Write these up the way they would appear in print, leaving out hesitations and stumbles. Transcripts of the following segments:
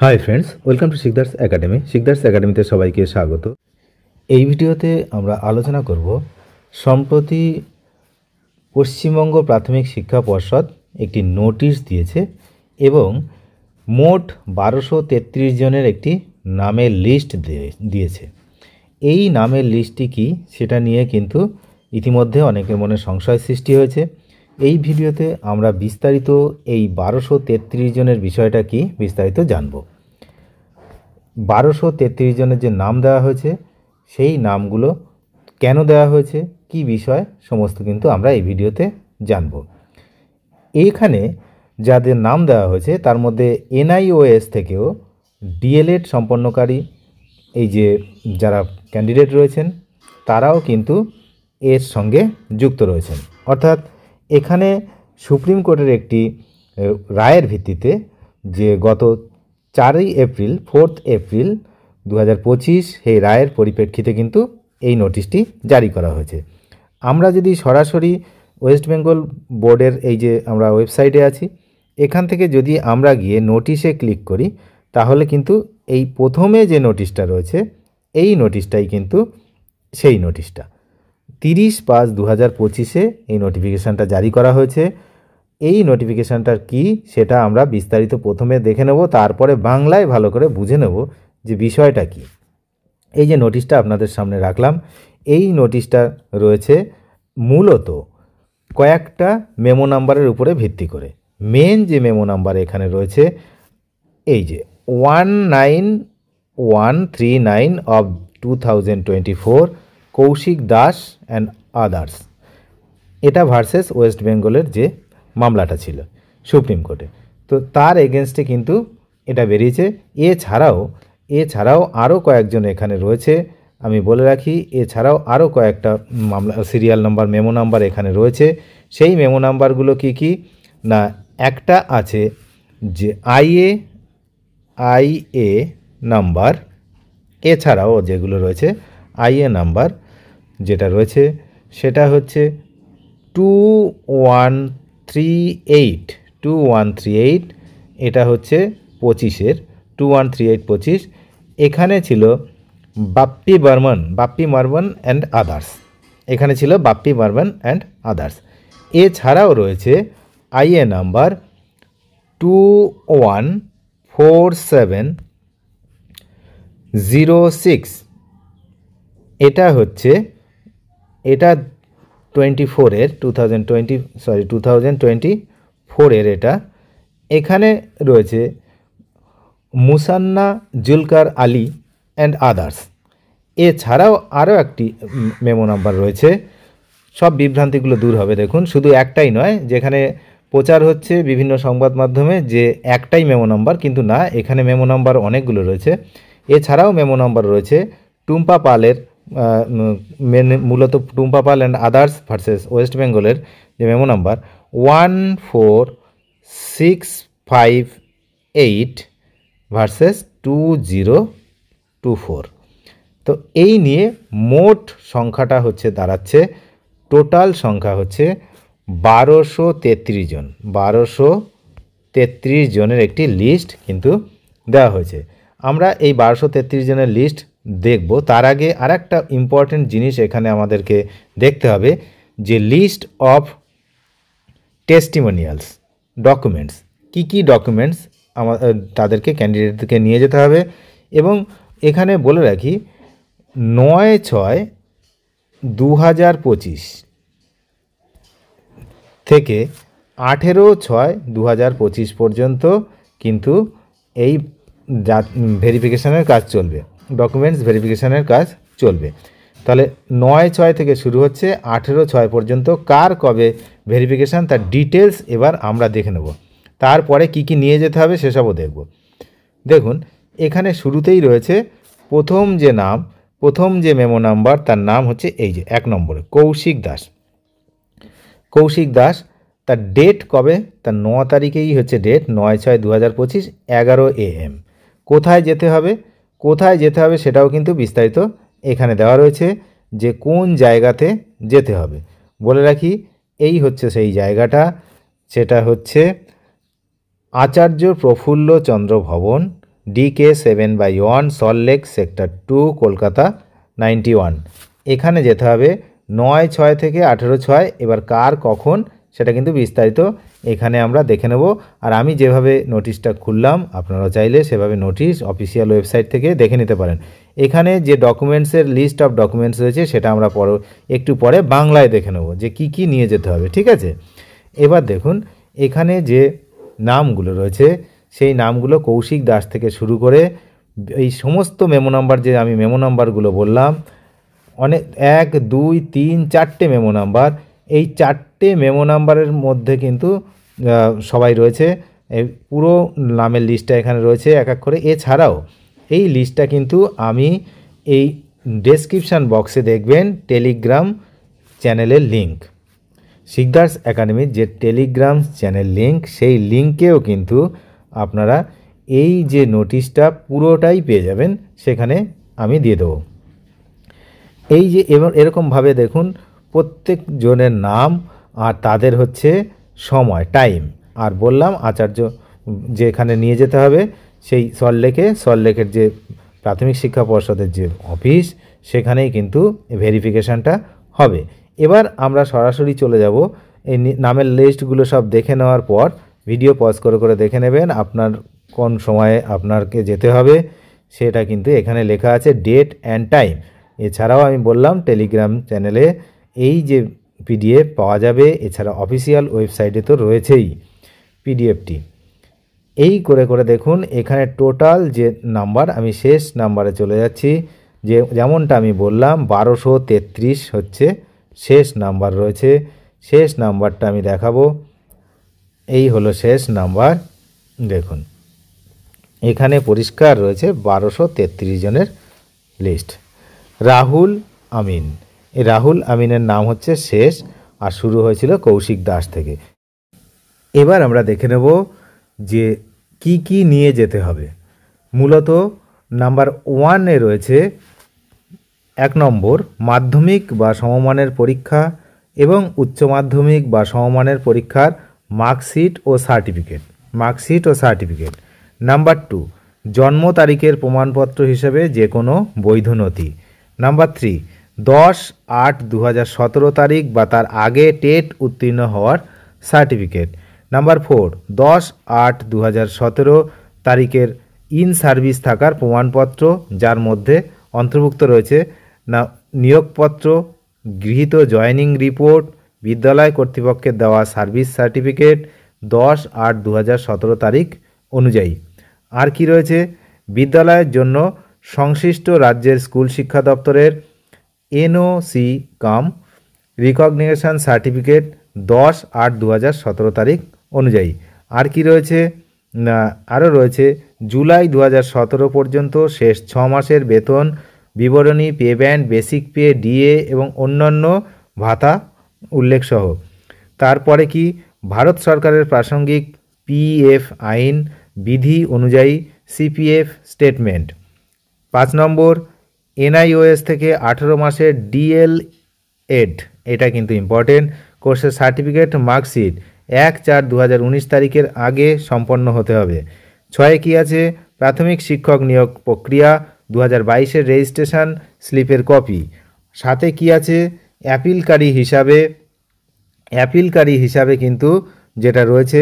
Hi friends, welcome to Sikdar's academy. Sikdar's একাডেমিতে সবাইকে স্বাগত। এই ভিডিওতে আমরা আলোচনা করব সম্প্রতি পশ্চিমবঙ্গ প্রাথমিক শিক্ষা পর্ষদ একটি নোটিশ দিয়েছে এবং মোট 1233 জনের একটি নামের লিস্ট দিয়েছে। এই নামের লিস্টটি কি সেটা নিয়ে কিন্তু ইতিমধ্যে অনেকের মনে সংশয় সৃষ্টি হয়েছে। এই ভিডিওতে আমরা বিস্তারিত এই 1233 জনের বিষয়টা কি বিস্তারিত জানব। 1233 জনের যে নাম দেওয়া হয়েছে সেই নামগুলো কেন দেওয়া হয়েছে, কি বিষয়, সমস্ত কিন্তু আমরা এই ভিডিওতে জানব। এইখানে যাদের নাম দেওয়া হয়েছে তার মধ্যে এনআইওএস থেকেও ডিএলএড সম্পন্নকারী এই যে যারা ক্যান্ডিডেট রয়েছেন তারাও কিন্তু এর সঙ্গে যুক্ত রয়েছেন। অর্থাৎ এখানে সুপ্রিম কোর্টের একটি রায়ের ভিত্তিতে যে গত 4 এপ্রিল 4 এপ্রিল 2025 এই রায়ের পরিপ্রেক্ষিতে কিন্তু এই নোটিশটি জারি করা হয়েছে। আমরা যদি সরাসরি ওয়েস্ট বেঙ্গল বোর্ডের এই যে আমরা ওয়েবসাইটে আছি, এখান থেকে যদি আমরা গিয়ে নোটিশে ক্লিক করি তাহলে কিন্তু এই প্রথমে যে নোটিশটা রয়েছে এই নোটিশটাই কিন্তু সেই নোটিশটা 30/5/2025 এই নোটিফিকেশানটা জারি করা হয়েছে। এই নোটিফিকেশানটার কি সেটা আমরা বিস্তারিত প্রথমে দেখে নেব, তারপরে বাংলায় ভালো করে বুঝে নেব যে বিষয়টা কি। এই যে নোটিশটা আপনাদের সামনে রাখলাম, এই নোটিশটা রয়েছে মূলত কয়েকটা মেমো নাম্বারের উপরে ভিত্তি করে। মেন যে মেমো নাম্বার এখানে রয়েছে এই যে 19139 of 2024 Kaushik Das and others, এটা ভার্সেস ওয়েস্ট বেঙ্গলের যে মামলাটা ছিল সুপ্রিম কোর্টে, তো তার এগেনস্টে কিন্তু এটা বেরিয়েছে। এছাড়াও আরও কয়েকজন এখানে রয়েছে, আমি বলে রাখি, এছাড়াও আরও কয়েকটা মামলা সিরিয়াল নাম্বার মেমো নাম্বার এখানে রয়েছে। সেই মেমো নাম্বারগুলো কি না, একটা আছে যে আইএ নাম্বার, এছাড়াও যেগুলো রয়েছে আইএ নাম্বার যেটা রয়েছে সেটা হচ্ছে 2138, এটা হচ্ছে 25-এর 2138-25। এখানে ছিল বাপ্পি বর্মন অ্যান্ড আদার্স, এখানে ছিল বাপ্পি বর্মন অ্যান্ড আদার্স। এছাড়াও রয়েছে আইএ নাম্বার 214706, এটা 24-এর 2024-এর এটা। এখানে রয়েছে মুসান্না জুলকার আলী অ্যান্ড আদার্স। এছাড়াও আরও একটি মেমো নাম্বার রয়েছে। সব বিভ্রান্তিগুলো দূর হবে, দেখুন শুধু একটাই নয়, যেখানে প্রচার হচ্ছে বিভিন্ন সংবাদ মাধ্যমে যে একটাই মেমো নাম্বার, কিন্তু না, এখানে মেমো নাম্বার অনেকগুলো রয়েছে। এছাড়াও মেমো নাম্বার রয়েছে টুম্পা পালের, মূলত টুম্পা পাল অ্যান্ড আদার্স ভার্সেস ওয়েস্ট বেঙ্গলের যে মেমো নাম্বার 14658 ভার্সেস 2024। তো এই নিয়ে মোট সংখ্যাটা দাঁড়াচ্ছে, টোটাল সংখ্যা হচ্ছে 1233 জন। 1233 জনের একটি লিস্ট কিন্তু দেওয়া হয়েছে। আমরা এই 1233 জনের লিস্ট দেখব, তার আগে আর একটা ইম্পর্টেন্ট জিনিস এখানে আমাদেরকে দেখতে হবে যে লিস্ট অফ টেস্টিমোনিয়ালস ডকুমেন্টস, কি ডকুমেন্টস তাদেরকে ক্যান্ডিডেটদেরকে নিয়ে যেতে হবে। এবং এখানে বলে রাখি 9/6/2025 থেকে 18/6/2025 পর্যন্ত কিন্তু এই ভেরিফিকেশানের কাজ চলবে, ডকুমেন্টস ভেরিফিকেশানের কাজ চলবে। তাহলে 9/6 থেকে শুরু হচ্ছে, 18/6 পর্যন্ত কার কবে ভেরিফিকেশান তার ডিটেলস এবার আমরা দেখে নেব। তারপরে কি নিয়ে যেতে হবে সেসবও দেখব। দেখুন এখানে শুরুতেই রয়েছে প্রথম যে মেমো নাম্বার, তার নাম হচ্ছে এই যে 1 নম্বরে কৌশিক দাস। তার ডেট কবে, তার 9 তারিখেই হচ্ছে ডেট, 9/6/2025 11 AM। কোথায় যেতে হবে সেটাও কিন্তু বিস্তারিত এখানে দেওয়া রয়েছে যে কোন জায়গাতে যেতে হবে। বলে রাখি এই হচ্ছে সেই জায়গাটা, সেটা হচ্ছে আচার্য প্রফুল্ল চন্দ্র ভবন, DK7/1 সল্টলেক সেক্টর 2 কলকাতা 91। এখানে যেতে হবে 9/6 থেকে 18/6। এবার কার কখন সেটা কিন্তু বিস্তারিত এখানে আমরা দেখে নেব। আর আমি যেভাবে নোটিশটা খুললাম আপনারা চাইলে সেভাবে নোটিশ অফিসিয়াল ওয়েবসাইট থেকে দেখে নিতে পারেন। এখানে যে ডকুমেন্টসের লিস্ট অফ ডকুমেন্টস রয়েছে সেটা আমরা একটু পরে বাংলায় দেখে নেব যে কি কি নিয়ে যেতে হবে, ঠিক আছে। এবার দেখুন এখানে যে নামগুলো রয়েছে সেই নামগুলো কৌশিক দাস থেকে শুরু করে এই সমস্ত মেমো নাম্বার, যে আমি মেমো নাম্বারগুলো বললাম, অনেক 1 2 3 4টে মেমো নাম্বার, এই 4টে মেমো নাম্বারের মধ্যে কিন্তু সবাই রয়েছে। এই পুরো নামের লিস্টটা এখানে রয়েছে এক এক করে। এছাড়াও এই লিস্টটা কিন্তু আমি এই ডেসক্রিপশান বক্সে দেখবেন টেলিগ্রাম চ্যানেলের লিঙ্ক, শিকদার্স একাডেমির যে টেলিগ্রাম চ্যানেল লিঙ্ক, সেই লিঙ্কেও কিন্তু আপনারা এই যে নোটিশটা পুরোটাই পেয়ে যাবেন, সেখানে আমি দিয়ে দেবো। এই যে এরকমভাবে দেখুন প্রত্যেক জনের নাম আর তাদের হচ্ছে সময়, টাইম, আর বললাম আচার্য যেখানে নিয়ে যেতে হবে সেই সল্টলেকের যে প্রাথমিক শিক্ষা পর্ষদের যে অফিস, সেখানেই কিন্তু ভেরিফিকেশানটা হবে। এবার আমরা সরাসরি চলে যাব এই নামের লিস্টগুলো সব দেখে নেওয়ার পর ভিডিও পজ করে করে দেখে নেবেন আপনার কোন সময়ে আপনাকে যেতে হবে সেটা কিন্তু এখানে লেখা আছে, ডেট অ্যান্ড টাইম। এছাড়াও আমি বললাম টেলিগ্রাম চ্যানেলে এই যে পিডিএফ পাওয়া যাবে, এছাড়া অফিসিয়াল ওয়েবসাইটে তো রয়েছেই পিডিএফটি। এই করে করে দেখুন এখানে টোটাল যে নাম্বার, আমি শেষ নাম্বারে চলে যাচ্ছি, যে যেমনটা আমি বললাম 1233 হচ্ছে শেষ নাম্বার রয়েছে। শেষ নাম্বারটা আমি দেখাবো, এই হলো শেষ নাম্বার। দেখুন এখানে পরিষ্কার রয়েছে 1233 জনের লিস্ট। রাহুল আমিন, এই রাহুল আমিনের নাম হচ্ছে শেষ, আর শুরু হয়েছিল কৌশিক দাস থেকে। এবার আমরা দেখে নেব যে কি কি নিয়ে যেতে হবে। মূলত নাম্বার 1-এ রয়েছে 1 নম্বর মাধ্যমিক বা সমমানের পরীক্ষা এবং উচ্চ মাধ্যমিক বা সমমানের পরীক্ষার মার্কশিট ও সার্টিফিকেট। নাম্বার 2 জন্ম তারিখের প্রমাণপত্র হিসেবে যে কোনো বৈধ নথি। নাম্বার 3 10/8/2017 তারিখ বা তার আগে টেট উত্তীর্ণ হওয়ার সার্টিফিকেট। নাম্বার 4 10/8/2017 তারিখের ইন সার্ভিস থাকার প্রমাণপত্র, যার মধ্যে অন্তর্ভুক্ত রয়েছে নিয়োগপত্র, গৃহীত জয়েনিং রিপোর্ট, বিদ্যালয় কর্তৃপক্ষের দেওয়া সার্ভিস সার্টিফিকেট 10/8/2017 তারিখ অনুযায়ী। আর কি রয়েছে, বিদ্যালয়ের জন্য সংশ্লিষ্ট রাজ্যের স্কুল শিক্ষা দপ্তরের এনওসি কাম রিকগনিশন সার্টিফিকেট 10/8/2017 তারিখ অনুযায়ী। আর কি রয়েছে না, আরও রয়েছে জুলাই 2017 পর্যন্ত শেষ 6 মাসের বেতন বিবরণী, pay band, basic pay, DA এবং অন্যান্য ভাতা উল্লেখসহ। তারপরে কি, ভারত সরকারের প্রাসঙ্গিক পিএফ আইন বিধি অনুযায়ী সিপিএফ স্টেটমেন্ট। 5 নম্বর এনআইওএস থেকে 18 মাসের ডিএলএড, এটা কিন্তু ইম্পর্টেন্ট, কোর্সের সার্টিফিকেট, মার্কশিট 1/4/2019 তারিখের আগে সম্পন্ন হতে হবে। 6-এ কি আছে, প্রাথমিক শিক্ষক নিয়োগ প্রক্রিয়া 2022-এর রেজিস্ট্রেশন স্লিপের কপি। 7-এ কি আছে, অ্যাপিলকারী হিসাবে কিন্তু যেটা রয়েছে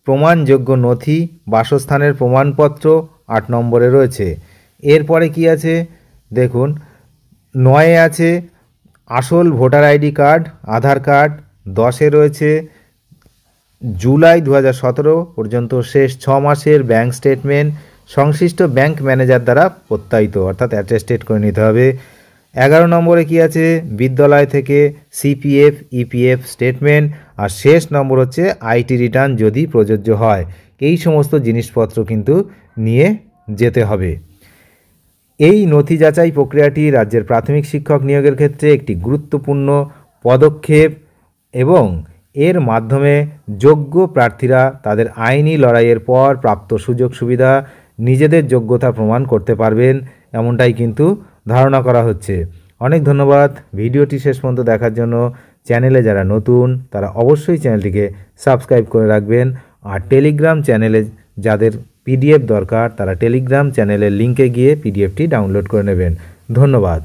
প্রমাণযোগ্য নথি, বাসস্থানের প্রমাণপত্র 8 নম্বরে রয়েছে। এরপরে কি আছে দেখুন, 9-এ আছে আসল ভোটার আইডি কার্ড, আধার কার্ড। 10-এ রয়েছে জুলাই 2017 পর্যন্ত শেষ 6 মাসের ব্যাংক স্টেটমেন্ট সংশ্লিষ্ট ব্যাংক ম্যানেজার দ্বারা প্রত্যায়িত, অর্থাৎ অ্যাটেস্টেড করে নিতে হবে। 11 নম্বরে কি আছে, বিদ্যালয় থেকে সিপিএফ ইপিএফ স্টেটমেন্ট। আর শেষ নম্বর হচ্ছে আইটি রিটার্ন যদি প্রযোজ্য হয়। এই সমস্ত জিনিসপত্র কিন্তু নিয়ে যেতে হবে। এই নথি যাচাই প্রক্রিয়াটি রাজ্যের প্রাথমিক শিক্ষক নিয়োগের ক্ষেত্রে একটি গুরুত্বপূর্ণ পদক্ষেপ এবং এর মাধ্যমে যোগ্য প্রার্থীরা তাদের আইনি লড়াইয়ের পর প্রাপ্ত সুযোগ সুবিধা নিজেদের যোগ্যতা প্রমাণ করতে পারবেন, এমনটাই কিন্তু ধারণা করা হচ্ছে। অনেক ধন্যবাদ ভিডিওটি শেষ পর্যন্ত দেখার জন্য। চ্যানেলে যারা নতুন তারা অবশ্যই চ্যানেলটিকে সাবস্ক্রাইব করে রাখবেন। আর টেলিগ্রাম চ্যানেলে যাদের পিডিএফ দরকার তারা টেলিগ্রাম চ্যানেলের লিঙ্কে গিয়ে পিডিএফটি ডাউনলোড করে নেবেন। ধন্যবাদ।